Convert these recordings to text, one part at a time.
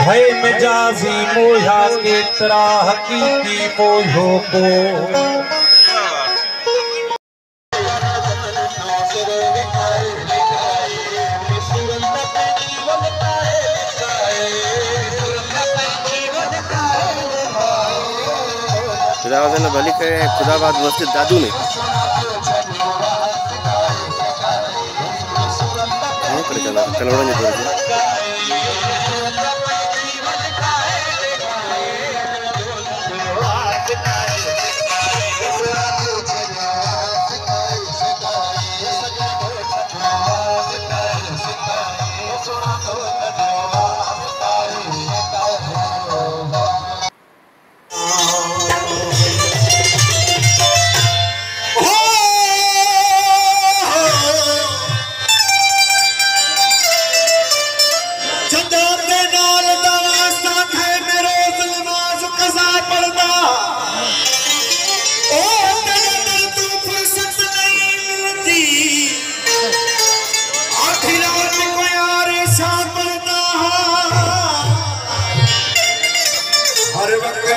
है मिजाजी मोया के तरह हकीकी मोयो को खुदावंद भली करे खुदाबाद मस्जिद दादू ने कनौड़ा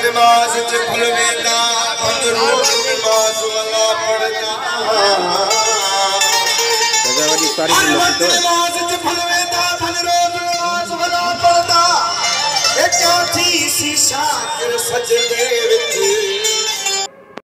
नमाज फल वेंदा रोज नमाज वाला पढ़दा नमाज फल वेंदा रोज नमाज वाला पढ़दा एक थी सी शाकिर सजदे